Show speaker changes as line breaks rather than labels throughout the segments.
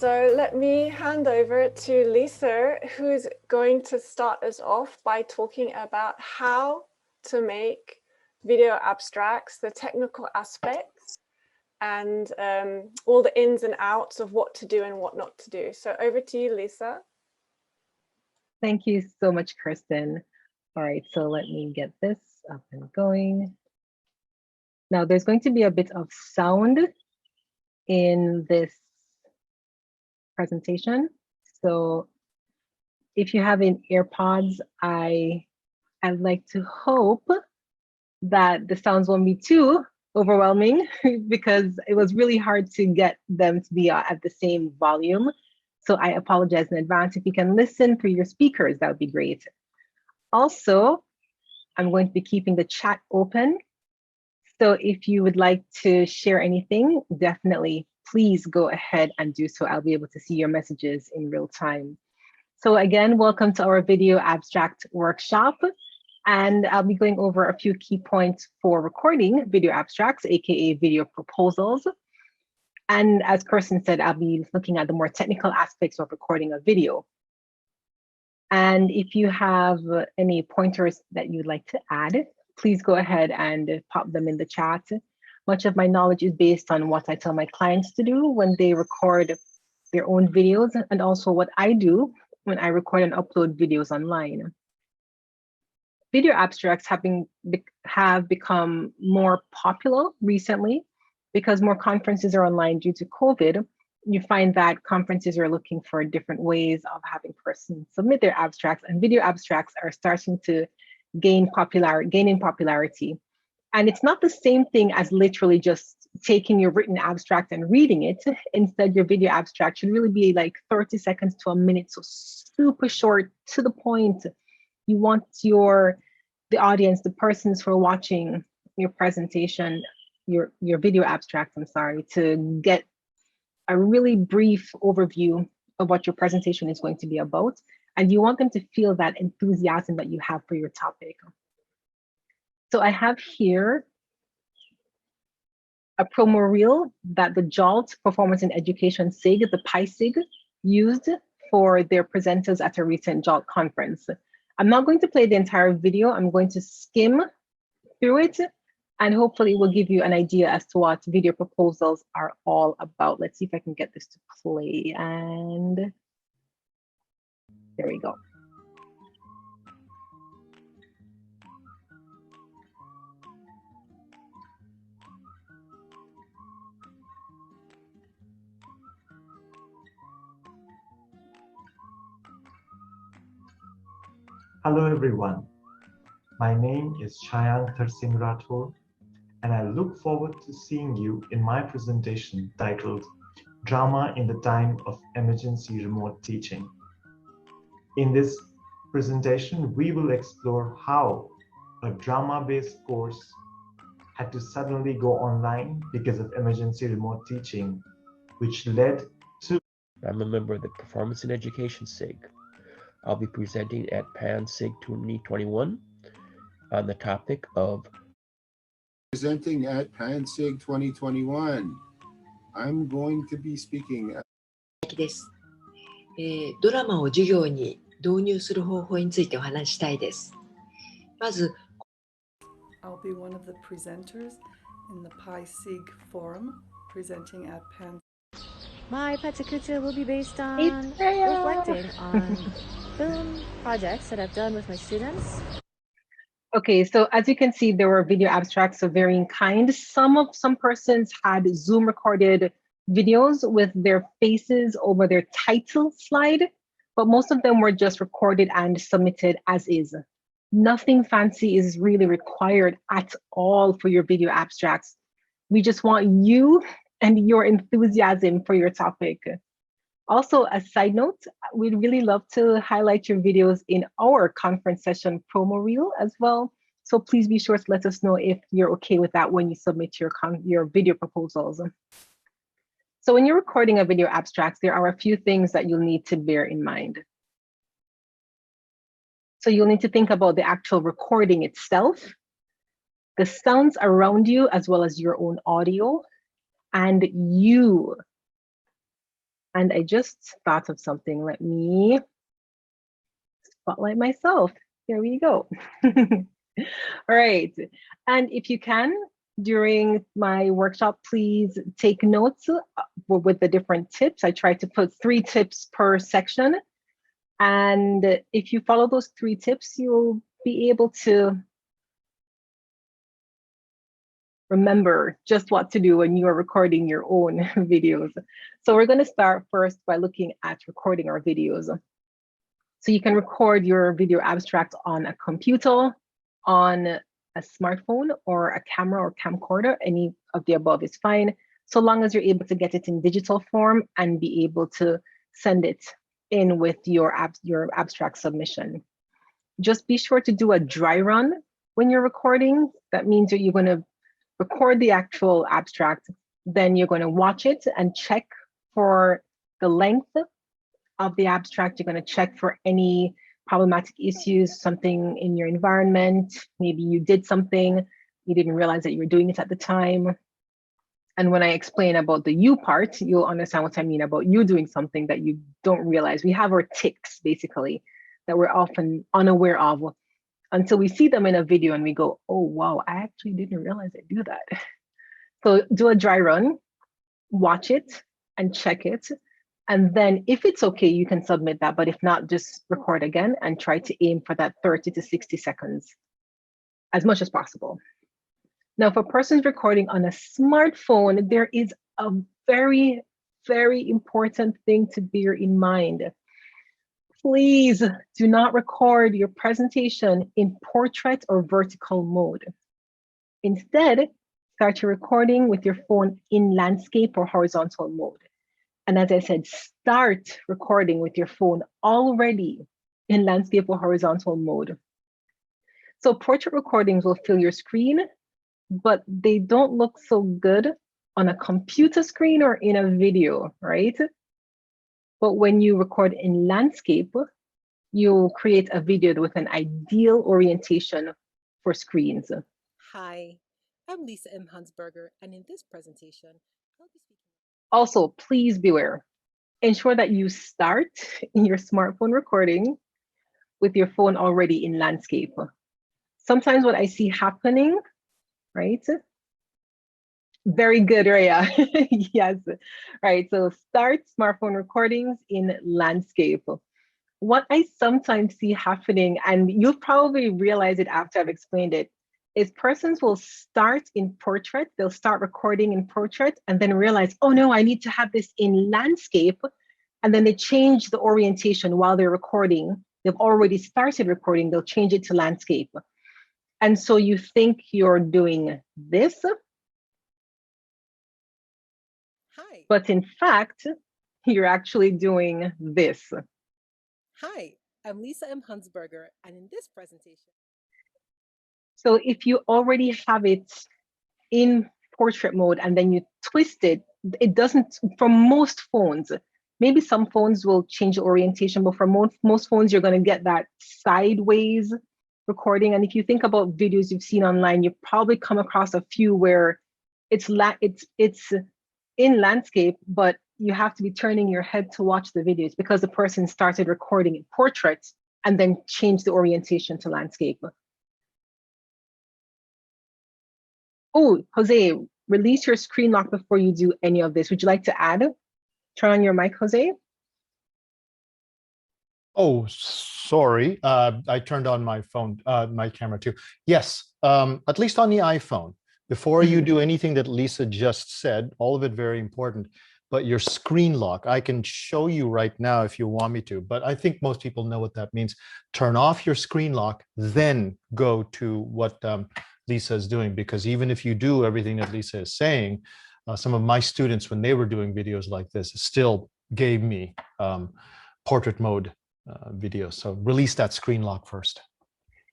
So let me hand over to Lisa, who's going to start us off by talking about how to make video abstracts, the technical aspects, and all the ins and outs of what to do and what not to do. So over to you, Lisa.
Thank you so much, Kirsten. All right, so let me get this up and going. Now there's going to be a bit of sound in this presentation. So if you have in AirPods, I'd like to hope that the sounds won't be too overwhelming because it was really hard to get them to be at the same volume. So I apologize in advance. If you can listen through your speakers, that would be great. Also, I'm going to be keeping the chat open. So if you would like to share anything, definitely please go ahead and do so. I'll be able to see your messages in real time. So again, welcome to our video abstract workshop. And I'll be going over a few key points for recording video abstracts, aka video proposals. And as Kirsten said, I'll be looking at the more technical aspects of recording a video. And if you have any pointers that you'd like to add, please go ahead and pop them in the chat. Much of my knowledge is based on what I tell my clients to do when they record their own videos, and also what I do when I record and upload videos online. Video abstracts have become more popular recently because more conferences are online due to COVID. You find that conferences are looking for different ways of having persons submit their abstracts, and video abstracts are starting to gaining popularity. And it's not the same thing as literally just taking your written abstract and reading it. Instead, your video abstract should really be like 30 seconds to a minute, so super short, to the point. You want the audience, the persons who are watching your presentation, your video abstract, I'm sorry, to get a really brief overview of what your presentation is going to be about. And you want them to feel that enthusiasm that you have for your topic. So I have here a promo reel that the JOLT Performance in Education SIG, the PISIG, used for their presenters at a recent JOLT conference. I'm not going to play the entire video. I'm going to skim through it, and hopefully it will give you an idea as to what video proposals are all about. Let's see if I can get this to play, and there we go.
Hello everyone, my name is Kirsten Razzaq, and I look forward to seeing you in my presentation titled Drama in the Time of Emergency Remote Teaching. In this presentation, we will explore how a drama-based course had to suddenly go online because of emergency remote teaching, which led to...
I'm a member of the Performance in Education SIG. I'll be presenting at PAN SIG 2021 on the topic of
presenting at PAN SIG 2021. I'm going to be speaking at
です。ドラマを授業に導入する方法についてお話したいです。まず、
I'll be one of the presenters in the PISIG forum presenting at PAN.
My Patakucha will be based on reflecting on film projects that I've done with my students.
Okay, so as you can see, there were video abstracts of varying kind. Some persons had Zoom recorded videos with their faces over their title slide, but most of them were just recorded and submitted as is. Nothing fancy is really required at all for your video abstracts. We just want you and your enthusiasm for your topic. Also, a side note, we'd really love to highlight your videos in our conference session promo reel as well. So please be sure to let us know if you're okay with that when you submit your video proposals. So when you're recording a video abstract, there are a few things that you'll need to bear in mind. So you'll need to think about the actual recording itself, the sounds around you, as well as your own audio, and you. And I just thought of something. Let me spotlight myself. Here we go. All right. And if you can, during my workshop, please take notes with the different tips. I try to put 3 tips per section. And if you follow those 3 tips, you'll be able to remember just what to do when you are recording your own videos. So we're going to start first by looking at recording our videos. So you can record your video abstract on a computer, on a smartphone, or a camera or camcorder. Any of the above is fine, so long as you're able to get it in digital form and be able to send it in with your abstract submission. Just be sure to do a dry run when you're recording. That means that you're going to record the actual abstract, then you're going to watch it and check for the length of the abstract. You're going to check for any problematic issues, something in your environment. Maybe you did something, you didn't realize that you were doing it at the time. And when I explain about the you part, you'll understand what I mean about you doing something that you don't realize. We have our tics, basically, that we're often unaware of until we see them in a video and we go, oh, wow, I actually didn't realize I do that. So do a dry run, watch it and check it. And then if it's okay, you can submit that. But if not, just record again and try to aim for that 30 to 60 seconds as much as possible. Now, if a person's recording on a smartphone, there is a very, very important thing to bear in mind. Please do not record your presentation in portrait or vertical mode. Instead, start your recording with your phone in landscape or horizontal mode. And as I said, start recording with your phone already in landscape or horizontal mode. So portrait recordings will fill your screen, but they don't look so good on a computer screen or in a video, right? But when you record in landscape, you'll create a video with an ideal orientation for screens.
Hi, I'm Lisa M. Hunsberger, and in this presentation, I'll be speaking.
Also, please beware. Ensure that you start your smartphone recording with your phone already in landscape. Sometimes what I see happening, right? Very good, Rhea. Yes, right. So start smartphone recordings in landscape. What I sometimes see happening, and you'll probably realize it after I've explained it, is persons will start in portrait, they'll start recording in portrait and then realize, oh no, I need to have this in landscape. And then they change the orientation while they're recording. They've already started recording, they'll change it to landscape. And so you think you're doing this,
Hi.
but in fact, you're actually doing this.
Hi, I'm Lisa M. Hunsberger, and in this presentation.
So if you already have it in portrait mode and then you twist it, it doesn't, for most phones, maybe some phones will change the orientation, but for most phones, you're going to get that sideways recording. And if you think about videos you've seen online, you've probably come across a few where it's in landscape, but you have to be turning your head to watch the videos because the person started recording in portrait and then changed the orientation to landscape. Oh, Jose, release your screen lock before you do any of this. Would you like to add? Turn on your mic, Jose.
Oh, sorry. I turned on my phone, my camera too. Yes, at least on the iPhone. Before you do anything that Lisa just said, all of it very important, but your screen lock, I can show you right now if you want me to, but I think most people know what that means. Turn off your screen lock, then go to what Lisa is doing, because even if you do everything that Lisa is saying, some of my students, when they were doing videos like this, still gave me portrait mode videos. So release that screen lock first.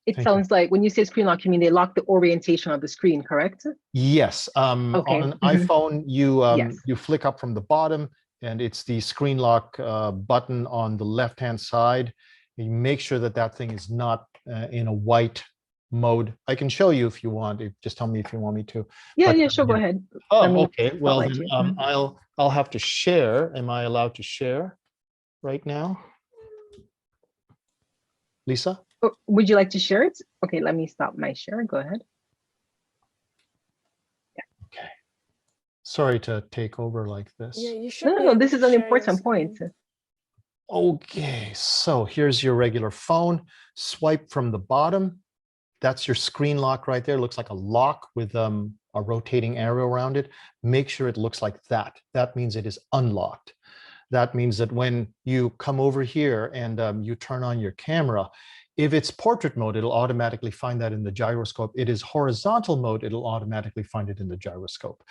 It sounds like when you say screen lock, you mean they lock the orientation of the screen, correct?
Yes.
Okay.
On an iPhone, you
Yes.
you flick up from the bottom, and it's the screen lock button on the left-hand side. You make sure that that thing is not in a white mode. I can show you if you want. Just tell me if you want me to.
Yeah,
But,
yeah, sure, go ahead.
Oh, okay. Well,
spotlight
then,
you.
I'll have to share. Am I allowed to share right now? Lisa?
Oh, would you like to share it? Okay, let me stop my share. Go ahead.
Okay. Sorry to take over like this.
Yeah, you should.
No, this is an important point.
Okay, so here's your regular phone. Swipe from the bottom. That's your screen lock right there. It looks like a lock with a rotating arrow around it. Make sure it looks like that. That means it is unlocked. That means that when you come over here and you turn on your camera, if it's portrait mode, it'll automatically find that in the gyroscope. It is horizontal mode, it'll automatically find it in the gyroscope.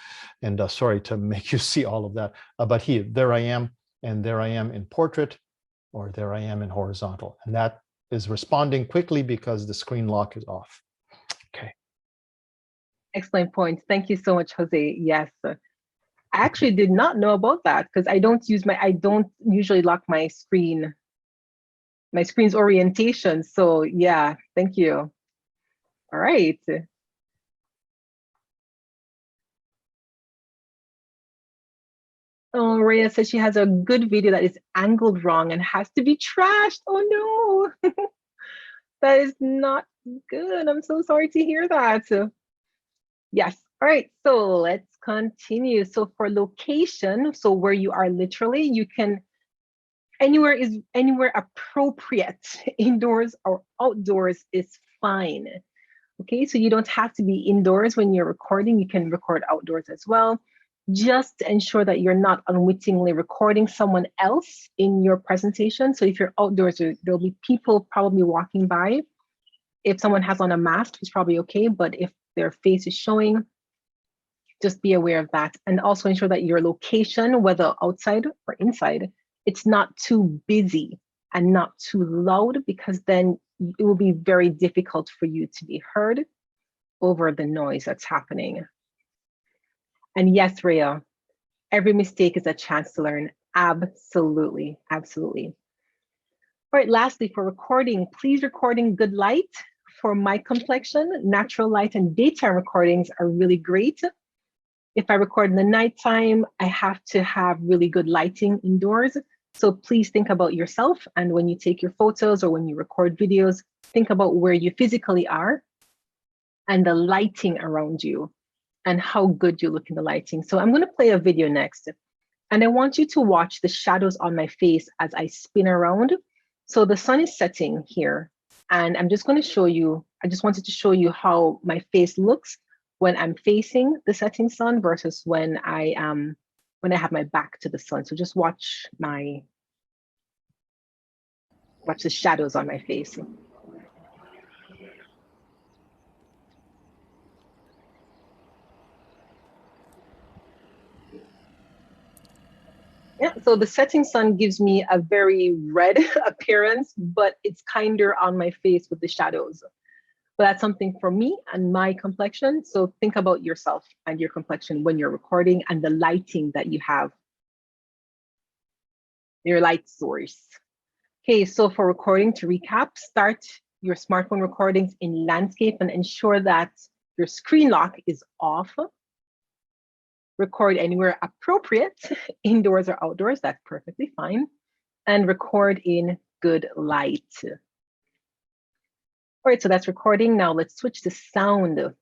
And sorry to make you see all of that, but here, there I am, and there I am in portrait, or there I am in horizontal. And that is responding quickly because the screen lock is off. Okay.
Excellent point. Thank you so much, Jose. Yes. I actually did not know about that because I don't usually lock my screen's orientation. So yeah, thank you. All right. Oh, Rhea says she has a good video that is angled wrong and has to be trashed. Oh no, that is not good. I'm so sorry to hear that. Yes. All right, so let's continue. So for location, so where you are literally, you can, anywhere appropriate, indoors or outdoors is fine. Okay, so you don't have to be indoors when you're recording. You can record outdoors as well. Just ensure that you're not unwittingly recording someone else in your presentation. So if you're outdoors, there'll be people probably walking by. If someone has on a mask, it's probably okay, but if their face is showing, just be aware of that. And also ensure that your location, whether outside or inside, it's not too busy and not too loud, because then it will be very difficult for you to be heard over the noise that's happening. And yes, Rhea, every mistake is a chance to learn. Absolutely, absolutely. All right, lastly, for recording, please record in good light. For my complexion, natural light and daytime recordings are really great. If I record in the nighttime, I have to have really good lighting indoors. So please think about yourself. And when you take your photos or when you record videos, think about where you physically are and the lighting around you and how good you look in the lighting. So I'm going to play a video next. And I want you to watch the shadows on my face as I spin around. So the sun is setting here. And I'm just going to show you, I just wanted to show you how my face looks when I'm facing the setting sun versus when I have my back to the sun. So just watch the shadows on my face. Yeah, so the setting sun gives me a very red appearance, but it's kinder on my face with the shadows. But that's something for me and my complexion. So think about yourself and your complexion when you're recording and the lighting that you have, your light source. Okay, so for recording, to recap, start your smartphone recordings in landscape and ensure that your screen lock is off. Record anywhere appropriate, indoors or outdoors, that's perfectly fine. And record in good light. All right, so that's recording. Now let's switch to sound.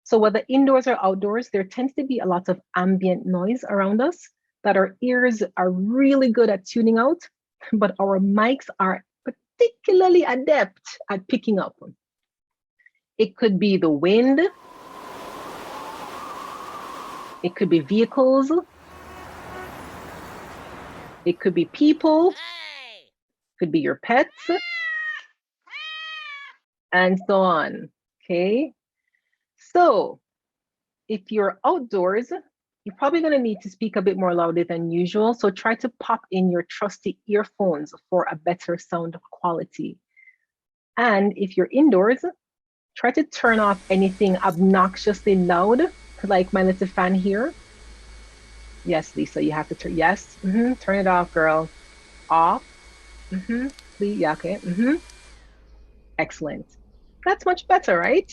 So whether indoors or outdoors, there tends to be a lot of ambient noise around us that our ears are really good at tuning out, but our mics are particularly adept at picking up. It could be the wind. It could be vehicles. It could be people. It could be your pets. And so on, okay? So if you're outdoors, you're probably gonna need to speak a bit more loudly than usual. So try to pop in your trusty earphones for a better sound quality. And if you're indoors, try to turn off anything obnoxiously loud, like my little fan here. Yes, Lisa, you have to turn, yes, turn it off, girl. Off, please, yeah, okay, excellent. That's much better, right?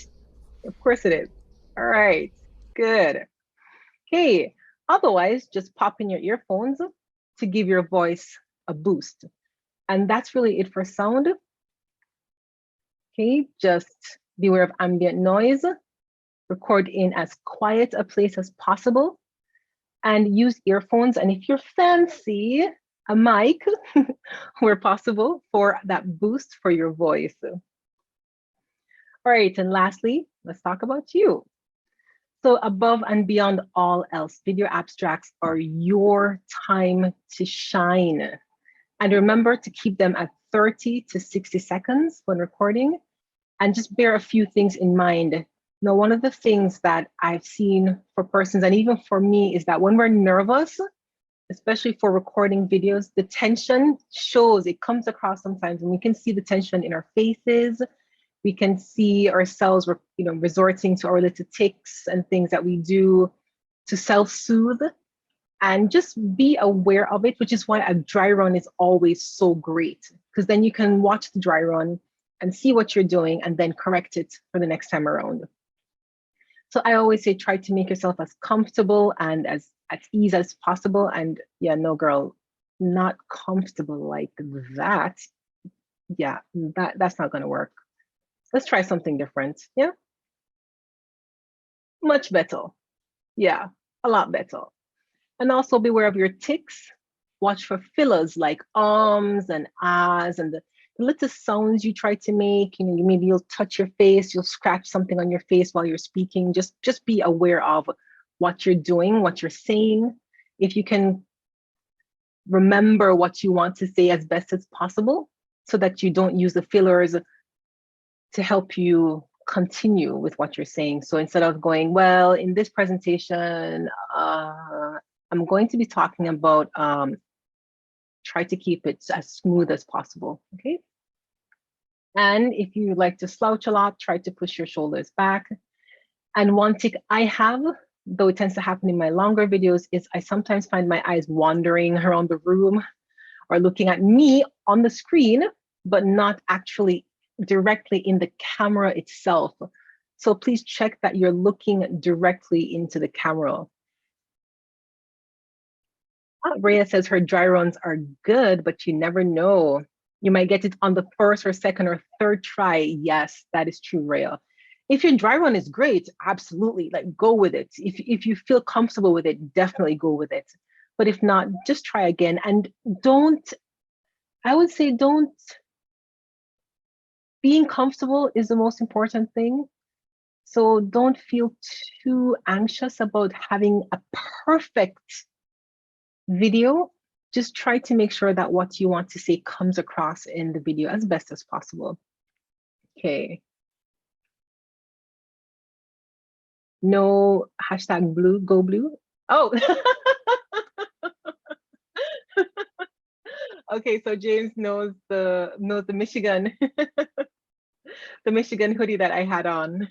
Of course it is. All right, good. Okay, otherwise, just pop in your earphones to give your voice a boost. And that's really it for sound. Okay, just beware of ambient noise, record in as quiet a place as possible, and use earphones. And if you're fancy, a mic where possible for that boost for your voice. All right, and lastly, let's talk about you. So above and beyond all else, video abstracts are your time to shine. And remember to keep them at 30 to 60 seconds when recording, and just bear a few things in mind. Now, one of the things that I've seen for persons, and even for me, is that when we're nervous, especially for recording videos, the tension shows, it comes across sometimes, and we can see the tension in our faces. We can see ourselves, resorting to our little tics and things that we do to self-soothe, and just be aware of it, which is why a dry run is always so great, because then you can watch the dry run and see what you're doing and then correct it for the next time around. So I always say, try to make yourself as comfortable and as at ease as possible. And yeah, no girl, not comfortable like that. Yeah, that's not gonna work. Let's try something different. Yeah, much better. Yeah, a lot better. And also beware of your tics. Watch for fillers like ums and ahs and the little sounds you try to make. Maybe you'll touch your face, you'll scratch something on your face while you're speaking. Just be aware of what you're doing, what you're saying. If you can remember what you want to say as best as possible, so that you don't use the fillers to help you continue with what you're saying. So instead of going, well, in this presentation, I'm going to be talking about, try to keep it as smooth as possible, okay? And if you like to slouch a lot, try to push your shoulders back. And one tic I have, though it tends to happen in my longer videos, is I sometimes find my eyes wandering around the room or looking at me on the screen, but not actually directly in the camera itself. So please check that you're looking directly into the camera. Rhea says her dry runs are good, but you never know. You might get it on the first or second or third try. Yes, that is true, Rhea. If your dry run is great, absolutely, like go with it. If you feel comfortable with it, definitely go with it. But if not, just try again. And I would say being comfortable is the most important thing. So don't feel too anxious about having a perfect video. Just try to make sure that what you want to say comes across in the video as best as possible. Okay. No hashtag blue, go blue. Oh. Okay, so James knows the Michigan, the Michigan hoodie that I had on.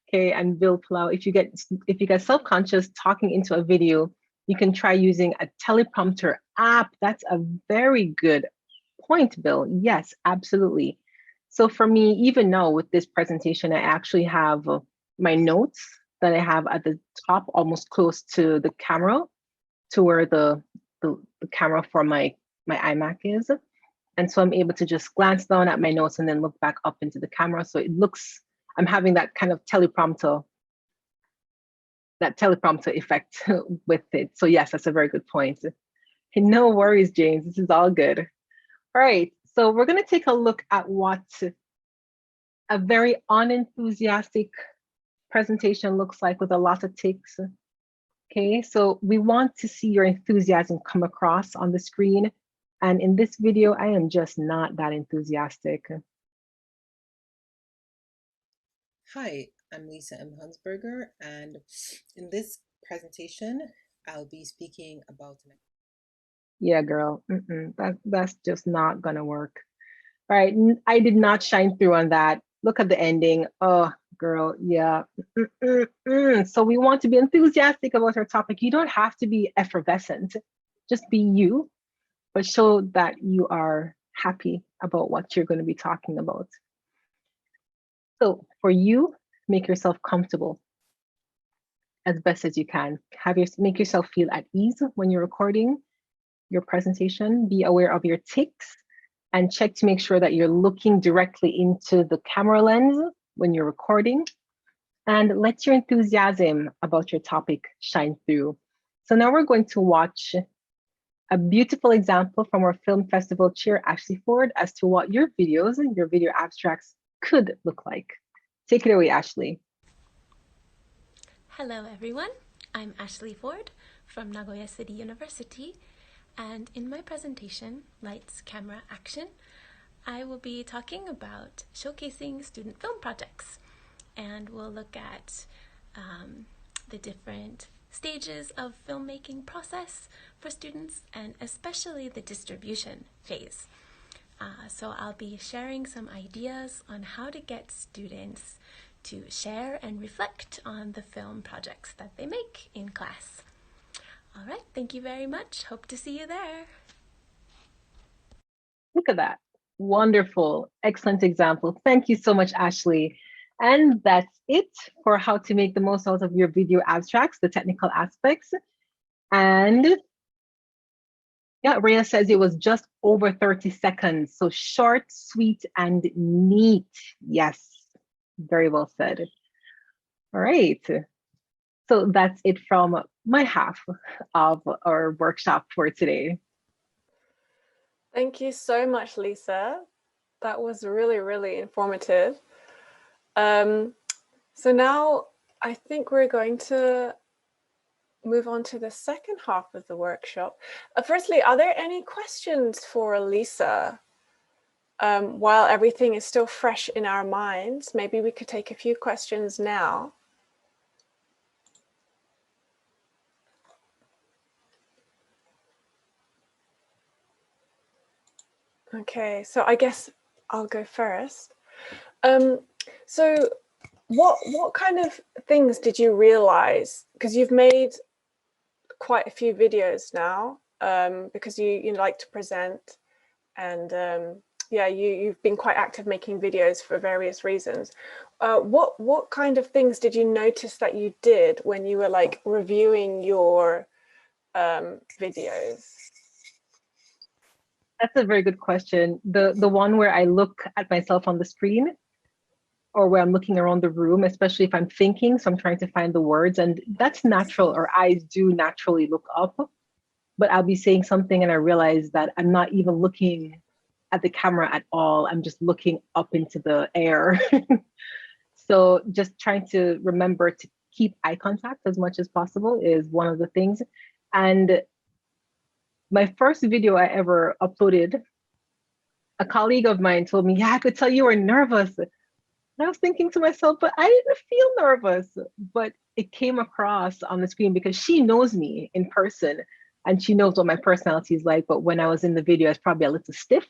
Okay, and Bill Plow, if you get self-conscious talking into a video, you can try using a teleprompter app. That's a very good point, Bill. Yes, absolutely. So for me, even now with this presentation, I actually have my notes that I have at the top, almost close to the camera, to where the camera for my iMac is. And so I'm able to just glance down at my notes and then look back up into the camera. So it looks, I'm having that kind of teleprompter effect with it. So yes, that's a very good point. No worries, James, this is all good. All right, so we're gonna take a look at what a very unenthusiastic presentation looks like with a lot of tics. Okay, so we want to see your enthusiasm come across on the screen. And in this video, I am just not that enthusiastic.
Hi, I'm Lisa M. Hunsberger, and in this presentation, I'll be speaking about...
Yeah, girl, that's just not gonna work. All right, I did not shine through on that. Look at the ending. Oh, girl, yeah. So we want to be enthusiastic about our topic. You don't have to be effervescent. Just be you, but show that you are happy about what you're going to be talking about. So for you, make yourself comfortable as best as you can. Make yourself feel at ease when you're recording your presentation. Be aware of your tics and check to make sure that you're looking directly into the camera lens when you're recording. And let your enthusiasm about your topic shine through. So now we're going to watch a beautiful example from our film festival chair, Ashley Ford, as to what your videos and your video abstracts could look like. Take it away, Ashley.
Hello, everyone. I'm Ashley Ford from Nagoya City University. And in my presentation, Lights, Camera, Action, I will be talking about showcasing student film projects. And we'll look at the different stages of filmmaking process for students, and especially the distribution phase. So I'll be sharing some ideas on how to get students to share and reflect on the film projects that they make in class. All right, thank you very much. Hope to see you there.
Look at that. Wonderful, excellent example. Thank you so much, Ashley. And that's it for how to make the most out of your video abstracts, the technical aspects. And yeah, Rhea says it was just over 30 seconds. So short, sweet, and neat. Yes, very well said. All right. So that's it from my half of our workshop for today.
Thank you so much, Lisa. That was really, really informative. So now I think we're going to move on to the second half of the workshop. Firstly, are there any questions for Lisa? While everything is still fresh in our minds, maybe we could take a few questions now. Okay, so I guess I'll go first. So what kind of things did you realize? Because you've made quite a few videos now, because you like to present, and yeah, you've been quite active making videos for various reasons. What kind of things did you notice that you did when you were like reviewing your videos?
That's a very good question. The one where I look at myself on the screen, or where I'm looking around the room, especially if I'm thinking, so I'm trying to find the words, and that's natural. Our eyes do naturally look up, but I'll be saying something and I realize that I'm not even looking at the camera at all. I'm just looking up into the air. So just trying to remember to keep eye contact as much as possible is one of the things. And my first video I ever uploaded, a colleague of mine told me, yeah, I could tell you were nervous. And I was thinking to myself, but I didn't feel nervous. But it came across on the screen because she knows me in person and she knows what my personality is like. But when I was in the video, I was probably a little stiff.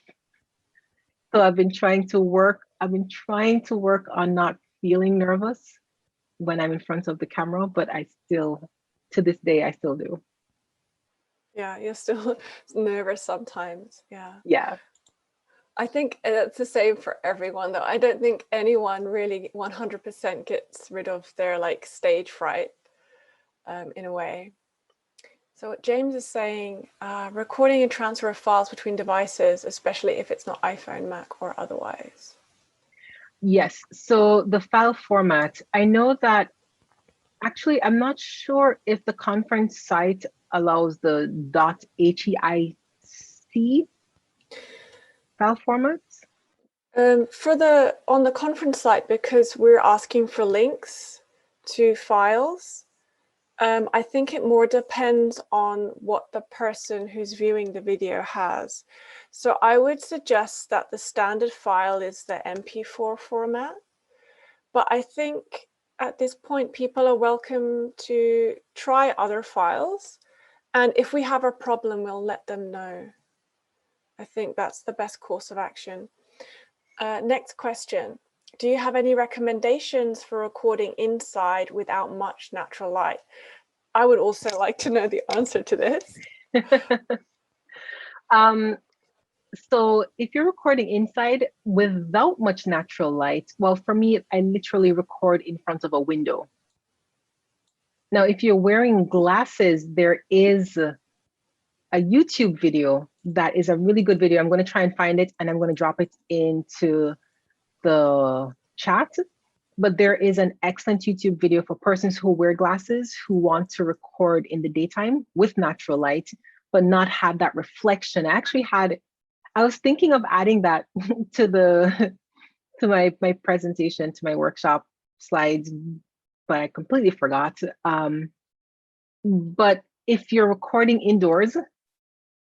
So I've been trying to work on not feeling nervous when I'm in front of the camera, but I still, to this day, I still do.
Yeah, you're still nervous sometimes. Yeah.
Yeah.
I think it's the same for everyone, though. I don't think anyone really 100% gets rid of their like stage fright in a way. So what James is saying, recording and transfer of files between devices, especially if it's not iPhone, Mac, or otherwise.
Yes. So the file format, I know that actually, I'm not sure if the conference site allows the .heic file formats.
On the conference site, because we're asking for links to files, I think it more depends on what the person who's viewing the video has. So I would suggest that the standard file is the MP4 format. But I think at this point, people are welcome to try other files. And if we have a problem, we'll let them know. I think that's the best course of action. Next question. Do you have any recommendations for recording inside without much natural light? I would also like to know the answer to this.
So if you're recording inside without much natural light, well, for me, I literally record in front of a window. Now, if you're wearing glasses, there is a YouTube video that is a really good video. I'm going to try and find it and I'm going to drop it into the chat. But there is an excellent YouTube video for persons who wear glasses who want to record in the daytime with natural light, but not have that reflection. I was thinking of adding that to my presentation, to my workshop slides, but I completely forgot. But if you're recording indoors,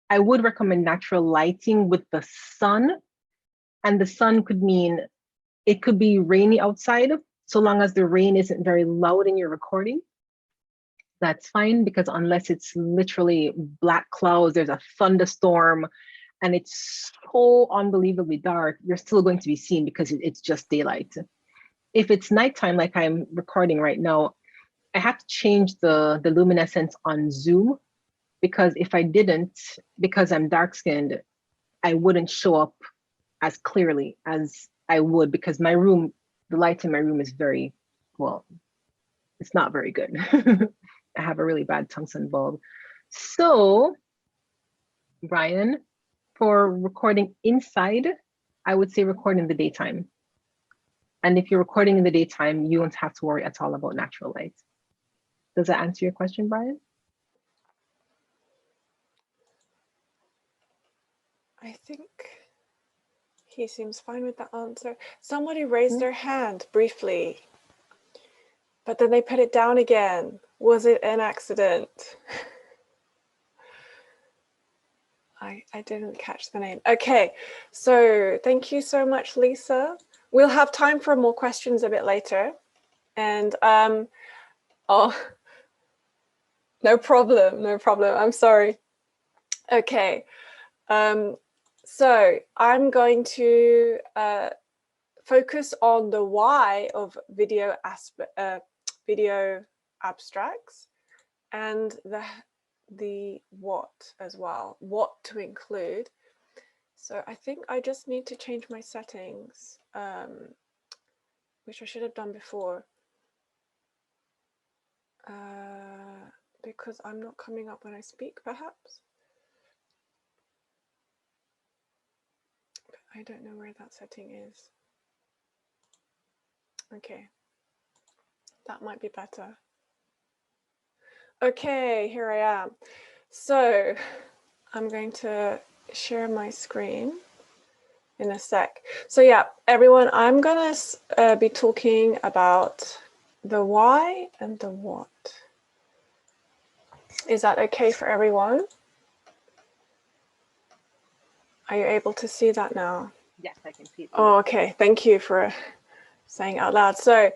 I would recommend natural lighting with the sun. And the sun could mean it could be rainy outside, so long as the rain isn't very loud in your recording. That's fine, because unless it's literally black clouds, there's a thunderstorm, and it's so unbelievably dark, you're still going to be seen because it's just daylight. If it's nighttime, like I'm recording right now, I have to change the luminescence on Zoom, because if I didn't, because I'm dark-skinned, I wouldn't show up as clearly as I would, because my room, the light in my room is very, well, it's not very good. I have a really bad tungsten bulb. So, Brian, for recording inside, I would say record in the daytime. And if you're recording in the daytime, you won't have to worry at all about natural light. Does that answer your question, Brian?
I think he seems fine with that answer. Somebody raised their hand briefly, but then they put it down again. Was it an accident? I didn't catch the name. Okay, so thank you so much, Lisa. We'll have time for more questions a bit later. And, oh, no problem, no problem. I'm sorry. Okay. So I'm going to focus on the why of video abstracts, and the what as well, what to include. So I think I just need to change my settings, which I should have done before, because I'm not coming up when I speak, perhaps. I don't know where that setting is. Okay, that might be better. Okay, here I am. So I'm going to share my screen in a sec. So yeah, everyone, I'm gonna be talking about the why and the what. Is that okay for everyone? Are you able to see that now?
Yes, I can see it.
Oh, okay. Thank you for saying out loud. So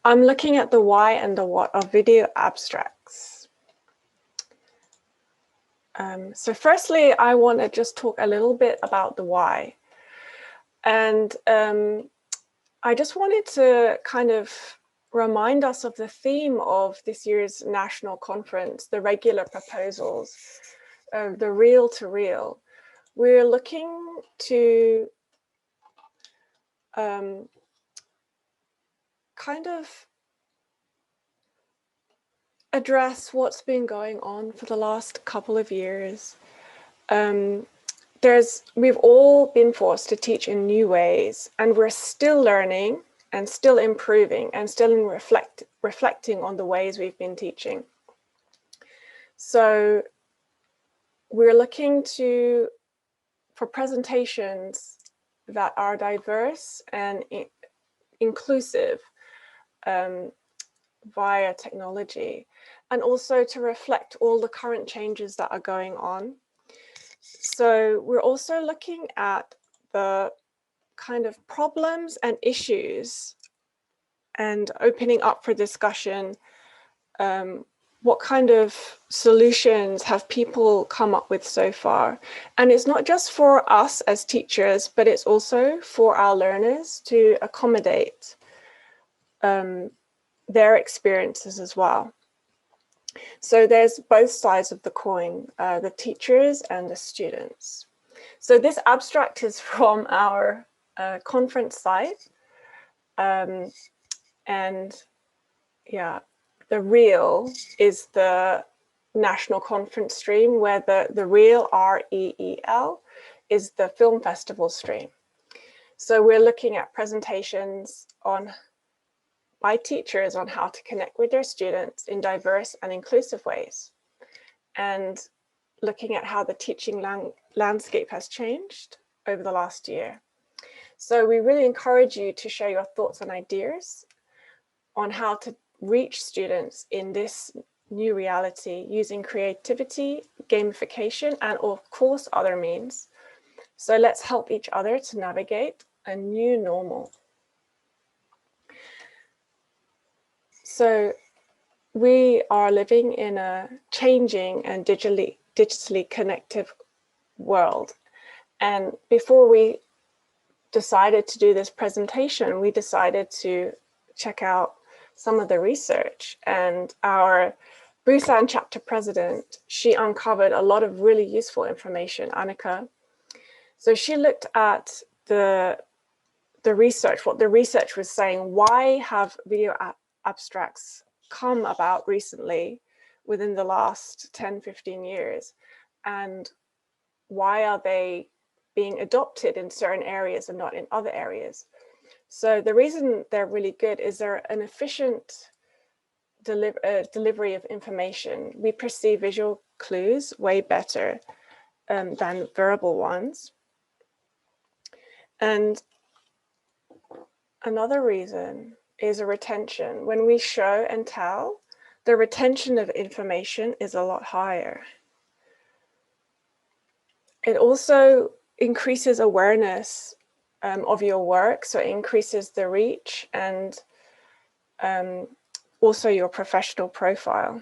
I'm looking at the why and the what of video abstracts. So firstly, I want to just talk a little bit about the why. And I just wanted to kind of remind us of the theme of this year's national conference, the regular proposals, the real to real. We're looking to kind of address what's been going on for the last couple of years. We've all been forced to teach in new ways, and we're still learning and still improving and still reflecting on the ways we've been teaching. So we're looking for presentations that are diverse and inclusive via technology, and also to reflect all the current changes that are going on. So we're also looking at the kind of problems and issues and opening up for discussion. What kind of solutions have people come up with so far? And it's not just for us as teachers, but it's also for our learners to accommodate their experiences as well. So there's both sides of the coin, the teachers and the students. So this abstract is from our conference site. And yeah, the reel is the national conference stream, where the reel, REEL, is the film festival stream. So we're looking at presentations by teachers on how to connect with their students in diverse and inclusive ways, and looking at how the teaching landscape has changed over the last year. So we really encourage you to share your thoughts and ideas on how to reach students in this new reality using creativity, gamification, and of course other means. So let's help each other to navigate a new normal. So we are living in a changing and digitally connective world. And before we decided to do this presentation, we decided to check out some of the research, and our Busan chapter president, she uncovered a lot of really useful information, Annika. So she looked at the research, what the research was saying. Why have video abstracts come about recently within the last 10, 15 years? And why are they being adopted in certain areas and not in other areas? So the reason they're really good is they're an efficient delivery of information. We perceive visual clues way better than verbal ones. And another reason is a retention. When we show and tell, the retention of information is a lot higher. It also increases awareness of your work, so it increases the reach and also your professional profile.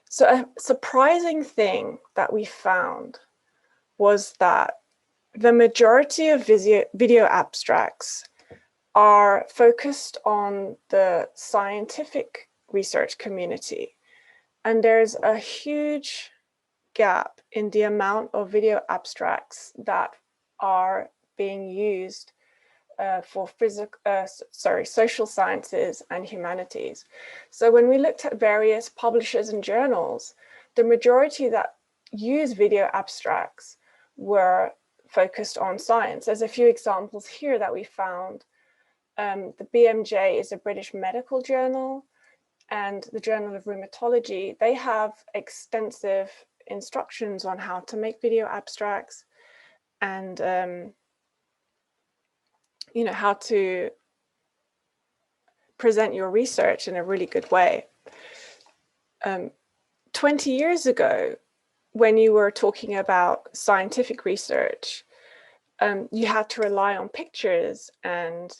So a surprising thing that we found was that the majority of video abstracts are focused on the scientific research community. And there's a huge gap in the amount of video abstracts that are being used for social sciences and humanities. So when we looked at various publishers and journals, the majority that use video abstracts were focused on science. There's a few examples here that we found. The BMJ is a British medical journal, and the Journal of Rheumatology, they have extensive instructions on how to make video abstracts and you know, how to present your research in a really good way. 20 years ago, when you were talking about scientific research, you had to rely on pictures and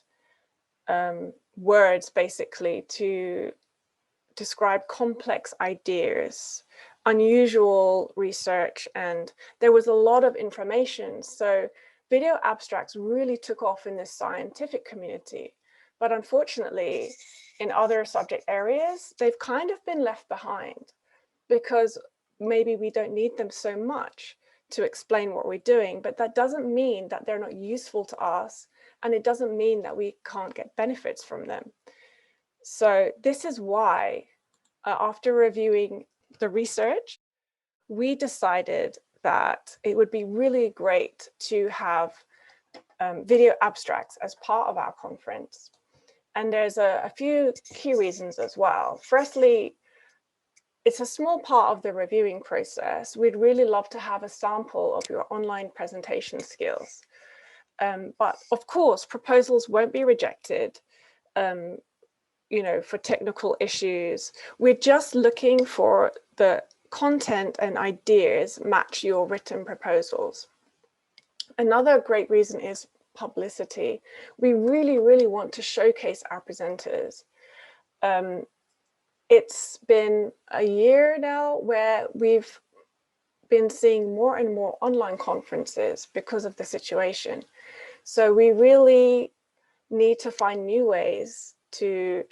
words basically to describe complex ideas, unusual research, and there was a lot of information. So video abstracts really took off in this scientific community. But unfortunately, in other subject areas, they've kind of been left behind because maybe we don't need them so much to explain what we're doing, but that doesn't mean that they're not useful to us, and it doesn't mean that we can't get benefits from them. So this is why, after reviewing the research, we decided that it would be really great to have video abstracts as part of our conference. And there's a few key reasons as well. Firstly, it's a small part of the reviewing process. We'd really love to have a sample of your online presentation skills. But of course, proposals won't be rejected, you know, for technical issues. We're just looking for the content and ideas match your written proposals. Another great reason is publicity. We really, really want to showcase our presenters. It's been a year now where we've been seeing more and more online conferences because of the situation. So we really need to find new ways to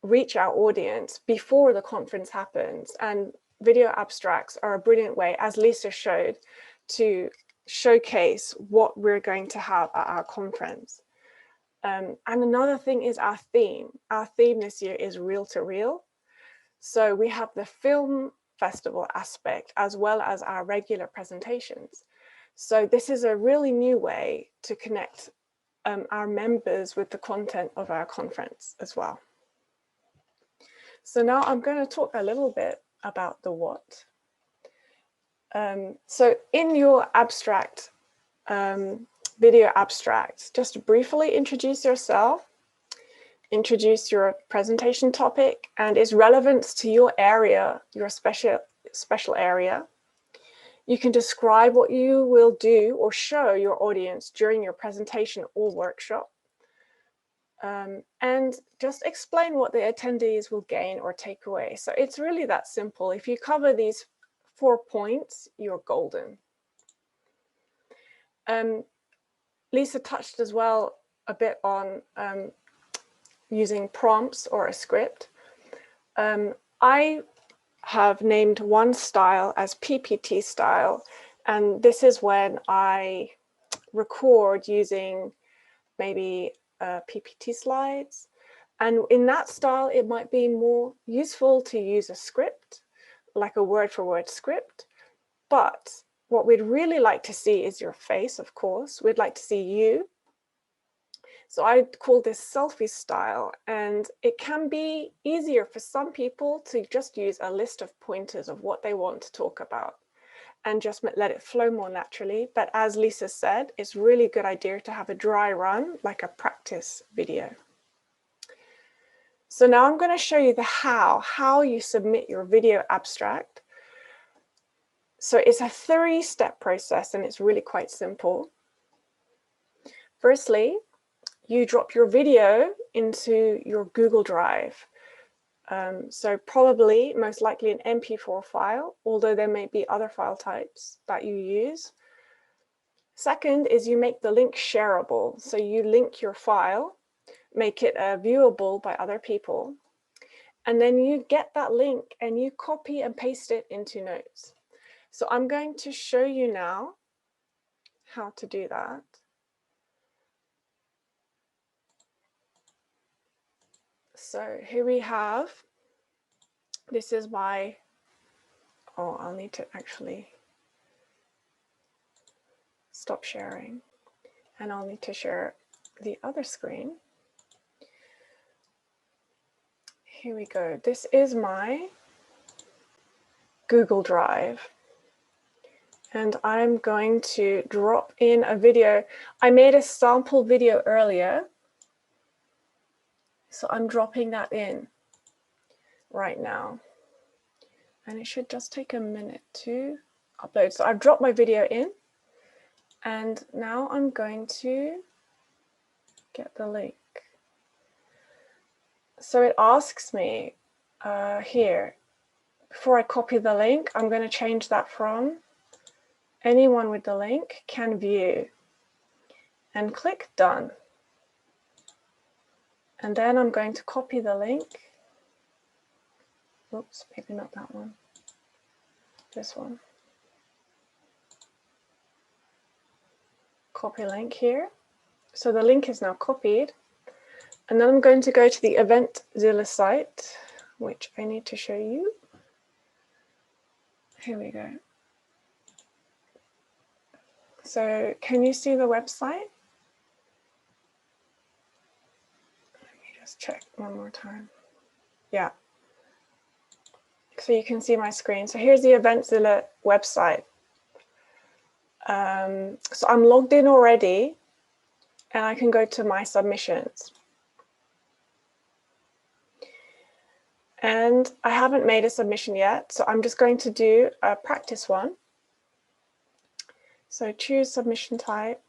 reach our audience before the conference happens. And video abstracts are a brilliant way, as Lisa showed, to showcase what we're going to have at our conference. And another thing is our theme. Our theme this year is reel to reel. So we have the film festival aspect as well as our regular presentations. So this is a really new way to connect our members with the content of our conference as well. So now I'm going to talk a little bit about the what. So in your abstract, video abstract, just briefly introduce yourself, introduce your presentation topic and its relevance to your area, your special area. You can describe what you will do or show your audience during your presentation or workshop. And just explain what the attendees will gain or take away. So it's really that simple. If you cover these 4 points, you're golden. Lisa touched as well a bit on using prompts or a script. I have named one style as PPT style, and this is when I record using maybe PPT slides. And in that style, it might be more useful to use a script, like a word-for-word script. But what we'd really like to see is your face, of course. We'd like to see you. So I call this selfie style, and it can be easier for some people to just use a list of pointers of what they want to talk about and just let it flow more naturally. But as Lisa said, it's really a good idea to have a dry run, like a practice video. So now I'm going to show you the how you submit your video abstract. So it's a 3-step process, and it's really quite simple. Firstly, you drop your video into your Google Drive. So probably, most likely an MP4 file, although there may be other file types that you use. Second is you make the link shareable. So you link your file, make it viewable by other people, and then you get that link and you copy and paste it into notes. So I'm going to show you now how to do that. So here we have, this is my, I'll need to actually stop sharing, and I'll need to share the other screen. Here we go. This is my Google Drive. And I'm going to drop in a video. I made a sample video earlier, so I'm dropping that in right now. And it should just take a minute to upload. So I've dropped my video in, and now I'm going to get the link. So it asks me here, before I copy the link, I'm going to change that from anyone with the link can view, and click done. And then I'm going to copy the link. Oops, maybe not that one. This one. Copy link here. So the link is now copied. And then I'm going to go to the Eventzilla site, which I need to show you. Here we go. So can you see the website? Let me just check one more time. Yeah. So you can see my screen. So here's the Eventzilla website. So I'm logged in already, and I can go to my submissions. And I haven't made a submission yet, so I'm just going to do a practice one. So choose submission type.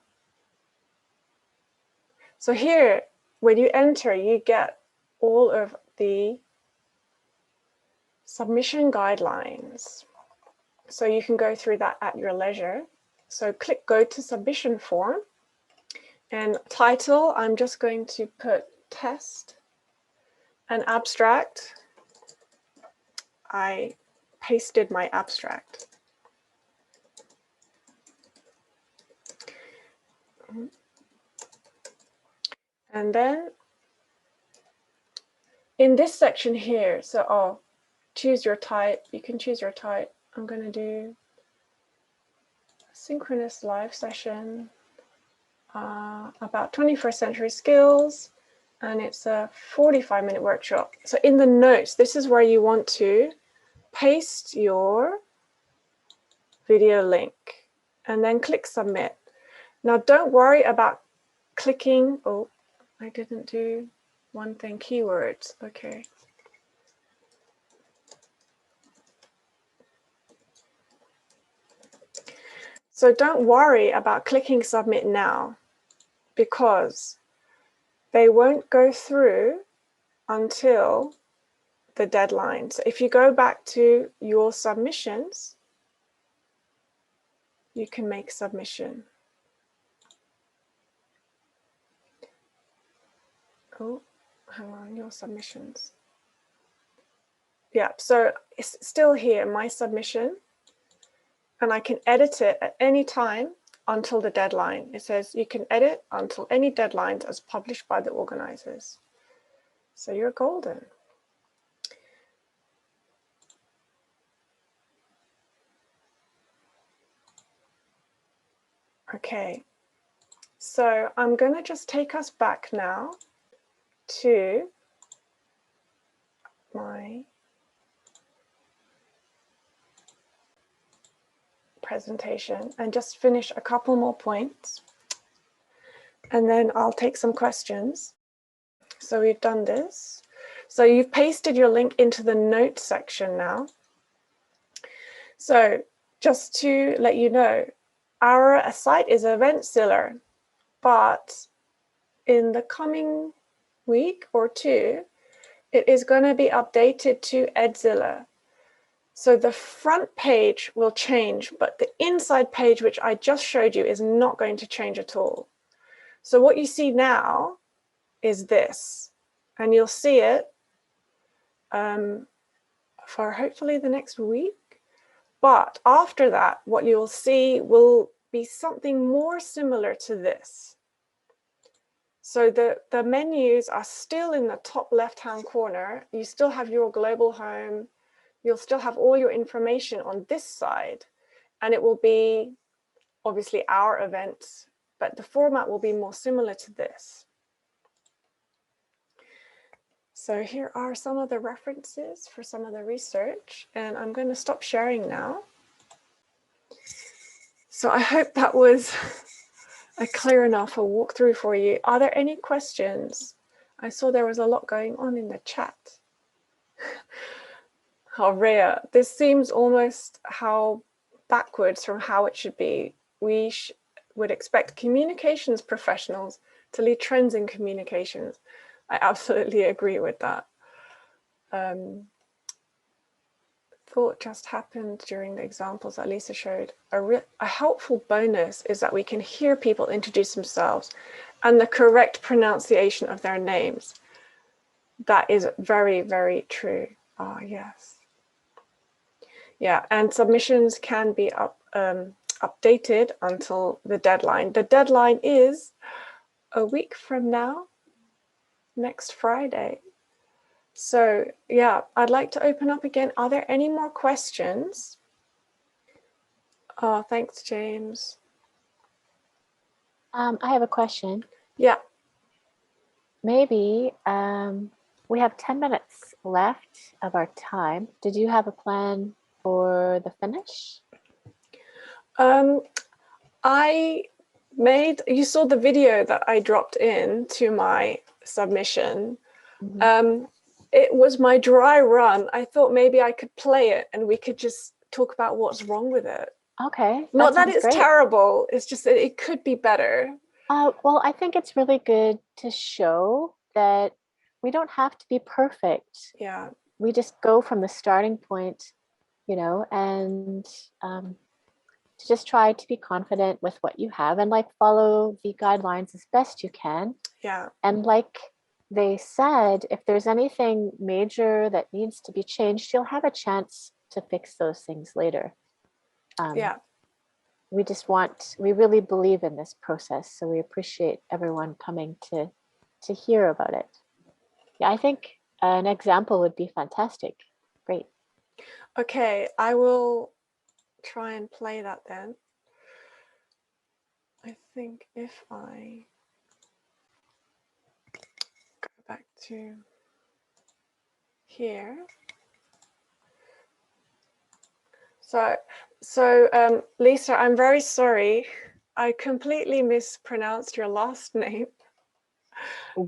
So here, when you enter, you get all of the submission guidelines. So you can go through that at your leisure. So click go to submission form, and title, I'm just going to put test and abstract. I pasted my abstract. And then in this section here, so choose your type. You can choose your type. I'm going to do a synchronous live session about 21st century skills, and it's a 45-minute workshop. So in the notes, this is where you want to paste your video link and then click submit. Now don't worry about clicking. Oh, I didn't do one thing, keywords. Okay. So don't worry about clicking submit now, because they won't go through until the deadline. So if you go back to your submissions, you can make submission. Oh, hang on, your submissions. Yeah, so it's still here, my submission, and I can edit it at any time until the deadline. It says you can edit until any deadlines as published by the organizers. So you're golden. Okay, so I'm going to just take us back now to my presentation and just finish a couple more points, and then I'll take some questions. So we've done this. So you've pasted your link into the notes section now. So just to let you know, our site is Eventzilla, but in the coming week or two, it is going to be updated to Edzilla. So the front page will change, but the inside page, which I just showed you, is not going to change at all. So what you see now is this, and you'll see it for hopefully the next week. But after that, what you'll see will be something more similar to this. So the menus are still in the top left-hand corner. You still have your global home. You'll still have all your information on this side, and it will be obviously our events, but the format will be more similar to this. So here are some of the references for some of the research, and I'm going to stop sharing now. So I hope that was a clear enough a walkthrough for you. Are there any questions? I saw there was a lot going on in the chat. How rare. This seems almost how backwards from how it should be. We would expect communications professionals to lead trends in communications. I absolutely agree with that. Thought just happened during the examples that Lisa showed. A helpful bonus is that we can hear people introduce themselves and the correct pronunciation of their names. That is very, very true. Ah, yes. Yeah, and submissions can be updated until the deadline. The deadline is a week from now, next Friday. So yeah, I'd like to open up again. Are there any more questions? Oh, thanks, James.
I have a question.
Yeah.
Maybe we have 10 minutes left of our time. Did you have a plan for the finish?
You saw the video that I dropped in to my submission. Mm-hmm. It was my dry run. I thought maybe I could play it and we could just talk about what's wrong with it.
Okay.
Not that it's terrible. It's just that it could be better.
Well, I think it's really good to show that we don't have to be perfect.
Yeah.
We just go from the starting point, you know, and to just try to be confident with what you have and like follow the guidelines as best you can.
Yeah.
And like they said, if there's anything major that needs to be changed, you'll have a chance to fix those things later.
Yeah.
we really believe in this process. So we appreciate everyone coming to hear about it. Yeah, I think an example would be fantastic. Great.
Okay, I will try and play that then. I think if I go back to here. So Lisa, I'm very sorry. I completely mispronounced your last name.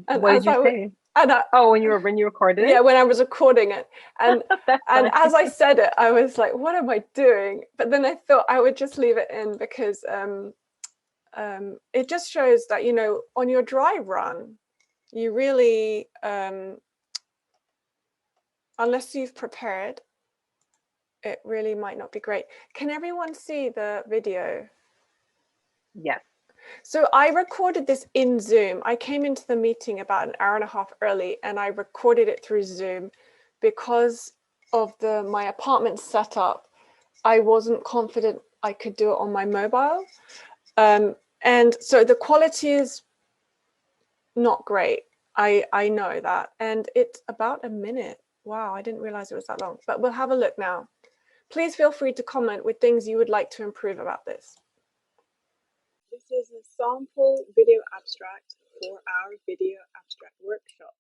And
what did you say? When you recorded it?
Yeah, when I was recording it. And as I said it, I was like, what am I doing? But then I thought I would just leave it in because it just shows that, you know, on your Dryrun, you really, unless you've prepared, it really might not be great. Can everyone see the video?
Yes.
So I recorded this in Zoom. I came into the meeting about an hour and a half early and I recorded it through Zoom because of my apartment setup. I wasn't confident I could do it on my mobile. And so the quality is not great. I know that. And it's about a minute. Wow, I didn't realize it was that long, but we'll have a look now. Please feel free to comment with things you would like to improve about this. This is a sample video abstract for our video abstract workshop.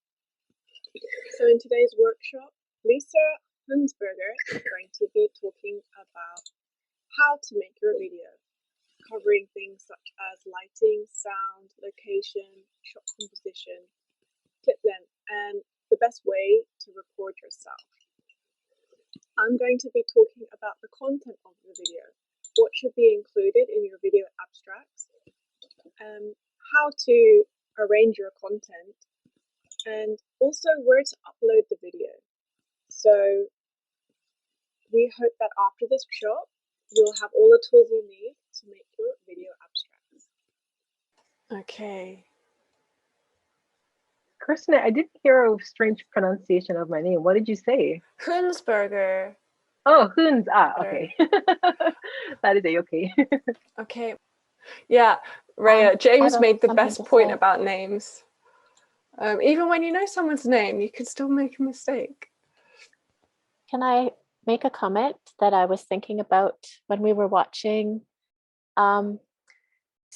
So in today's workshop, Lisa Hunsberger is going to be talking about how to make your video, covering things such as lighting, sound, location, shot composition, clip length, and the best way to record yourself. I'm going to be talking about the content of the video, what should be included in your video abstracts, how to arrange your content, and also where to upload the video. So we hope that after this workshop, you'll have all the tools you need to make your video abstracts. Okay.
Kirsten, I didn't hear a strange pronunciation of my name. What did you say?
Hunsberger.
Oh, Huns. Okay. That is okay.
Okay. Yeah, Rhea, James made the best point about names. Even when you know someone's name, you can still make a mistake.
Can I make a comment that I was thinking about when we were watching? So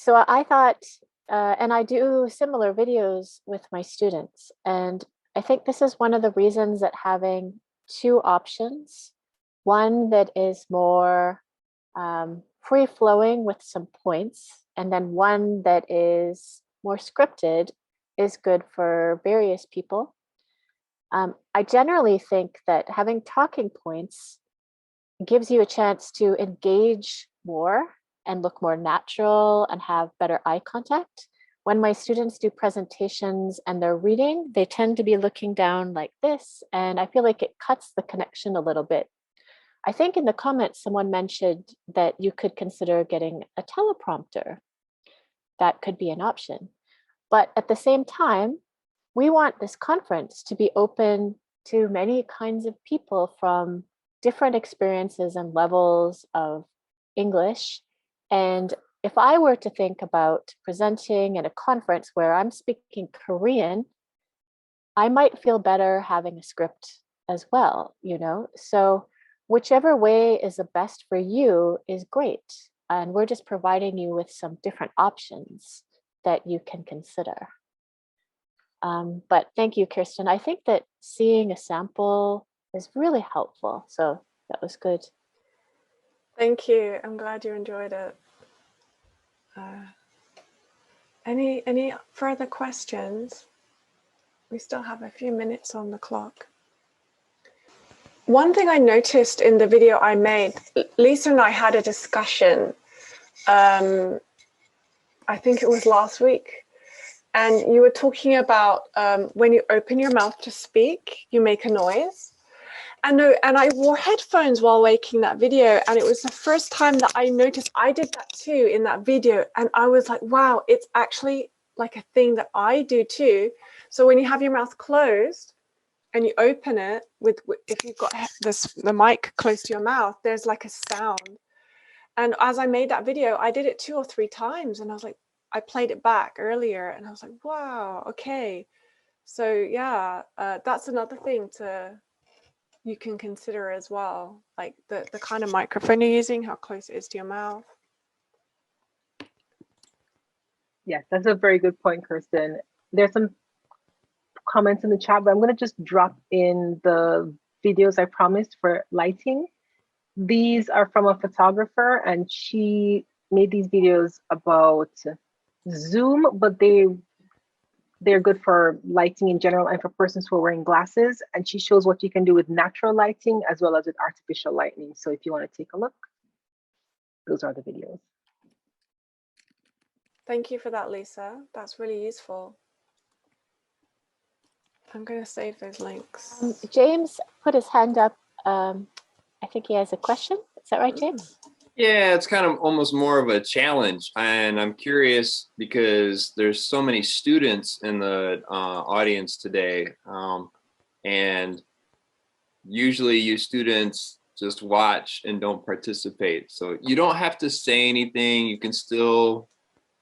I thought, and I do similar videos with my students, and I think this is one of the reasons that having two options, one that is more free-flowing with some points, and then one that is more scripted, is good for various people. I generally think that having talking points gives you a chance to engage more and look more natural and have better eye contact. When my students do presentations and they're reading, they tend to be looking down like this, and I feel like it cuts the connection a little bit. I think in the comments, someone mentioned that you could consider getting a teleprompter. That could be an option. But at the same time, we want this conference to be open to many kinds of people from different experiences and levels of English. And if I were to think about presenting at a conference where I'm speaking Korean, I might feel better having a script as well, you know? So whichever way is the best for you is great. And we're just providing you with some different options that you can consider. But thank you, Kirsten. I think that seeing a sample is really helpful. So that was good.
Thank you. I'm glad you enjoyed it. Any further questions? We still have a few minutes on the clock. One thing I noticed in the video I made, Lisa and I had a discussion, I think it was last week, and you were talking about when you open your mouth to speak, you make a noise. And I wore headphones while making that video, and it was the first time that I noticed I did that too in that video, and I was like, wow, it's actually like a thing that I do too. So when you have your mouth closed and you open it if you've got the mic close to your mouth, there's like a sound. And as I made that video, I did it 2 or 3 times, and I was like, I played it back earlier, and I was like, wow, okay. So yeah, that's another thing you can consider as well, like the kind of microphone you're using, how close it is to your mouth.
Yes, that's a very good point, Kirsten. There's some comments in the chat, but I'm going to just drop in the videos I promised for lighting. These are from a photographer, and she made these videos about Zoom, but they're good for lighting in general and for persons who are wearing glasses. And she shows what you can do with natural lighting as well as with artificial lighting. So if you want to take a look, those are the videos.
Thank you for that, Lisa. That's really useful. I'm going to save those links.
James put his hand up. I think he has a question. Is that right, James?
Yeah, it's kind of almost more of a challenge. And I'm curious because there's so many students in the audience today. And usually you students just watch and don't participate. So you don't have to say anything. You can still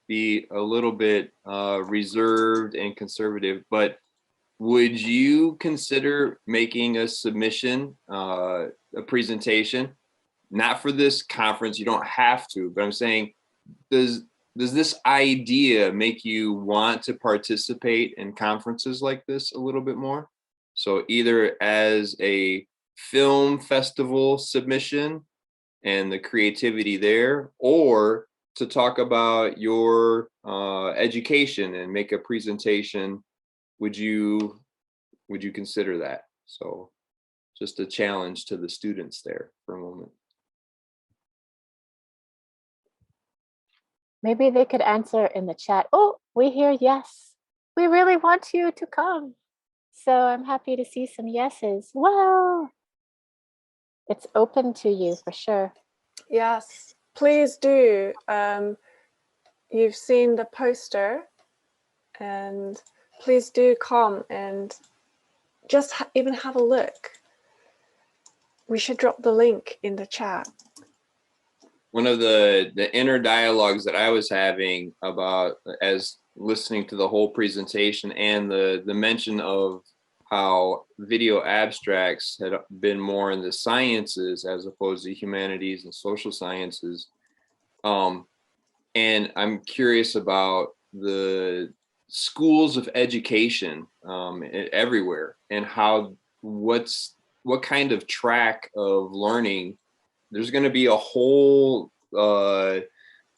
be a little bit reserved and conservative, but would you consider making a submission, a presentation? Not for this conference, you don't have to, but I'm saying, does this idea make you want to participate in conferences like this a little bit more? So either as a film festival submission and the creativity there, or to talk about your education and make a presentation, would you consider that? So just a challenge to the students there for a moment.
Maybe they could answer in the chat. Oh, we hear yes. We really want you to come. So I'm happy to see some yeses. Wow. It's open to you for sure.
Yes, please do. You've seen the poster, and please do come and just even have a look. We should drop the link in the chat.
One of the inner dialogues that I was having about as listening to the whole presentation and the mention of how video abstracts had been more in the sciences as opposed to humanities and social sciences. And I'm curious about the schools of education everywhere and how what kind of track of learning. There's going to be a whole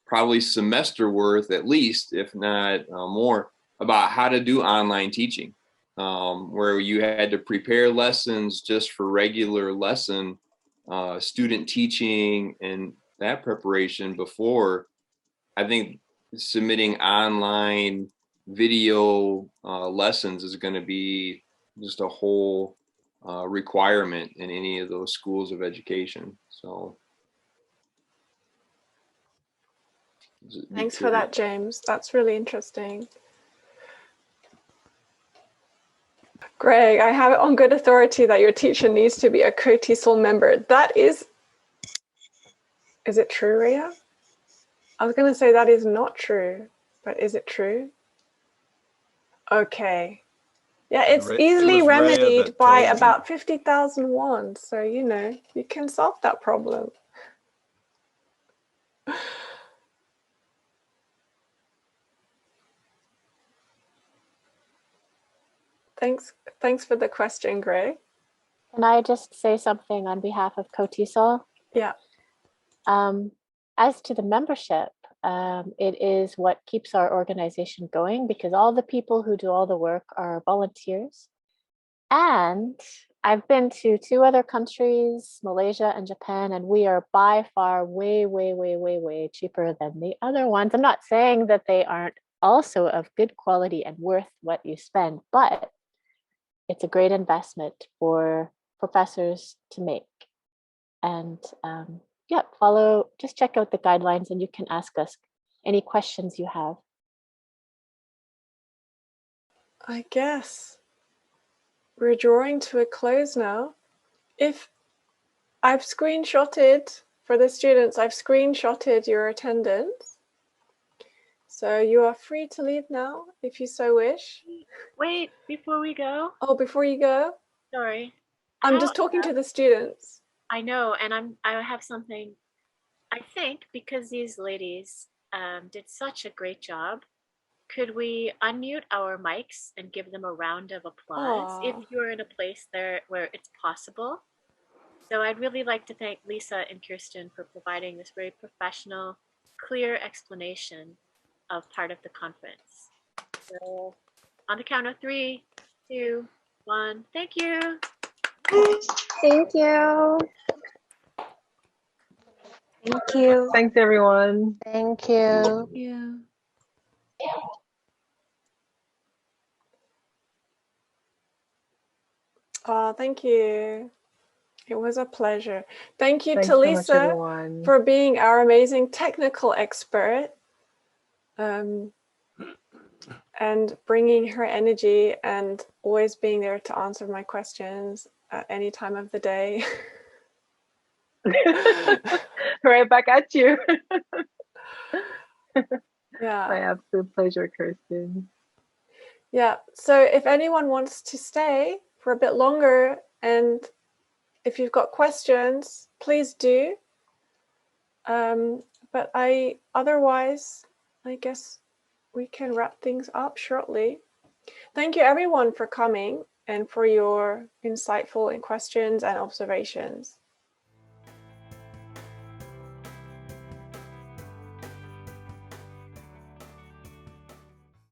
probably semester worth, at least, if not more, about how to do online teaching, where you had to prepare lessons just for regular lesson student teaching and that preparation before. I think submitting online video lessons is going to be just a whole requirement in any of those schools of education. So
thanks for that, James. That's really interesting. Greg, I have it on good authority that your teacher needs to be a KOTESOL member. That is it true, Rhea? I was going to say that is not true, but is it true? Okay. Yeah, it's easily remedied by about 50,000 won. So, you know, you can solve that problem. Thanks for the question, Greg.
Can I just say something on behalf of KOTESOL?
Yeah.
As to the membership, it is what keeps our organization going because all the people who do all the work are volunteers. And I've been to 2 other countries, Malaysia and Japan, and we are by far way, way, way, way, way cheaper than the other ones. I'm not saying that they aren't also of good quality and worth what you spend, but it's a great investment for professors to make. And yeah, just check out the guidelines and you can ask us any questions you have.
I guess we're drawing to a close now. If I've screenshotted for the students, I've screenshotted your attendance. So you are free to leave now if you so wish.
Wait, before we go.
Oh, before you go?
Sorry.
I'm just talking to the students.
I know, and I have something. I think because these ladies did such a great job, could we unmute our mics and give them a round of applause if you're in a place there where it's possible? So I'd really like to thank Lisa and Kirsten for providing this very professional, clear explanation of part of the conference. So on the count of 3, 2, 1, thank you.
Thank you. Thank you.
Thanks, everyone.
Thank you.
Thank you.
Thank you. It was a pleasure. Thank you
Thanks
to
so much,
Lisa
everyone.
for being our amazing technical expert and bringing her energy and always being there to answer my questions at any time of the day.
Right back at you.
Yeah.
My absolute pleasure, Kirsten.
Yeah. So if anyone wants to stay for a bit longer, and if you've got questions, please do. But otherwise, I guess we can wrap things up shortly. Thank you everyone for coming and for your insightful questions and observations.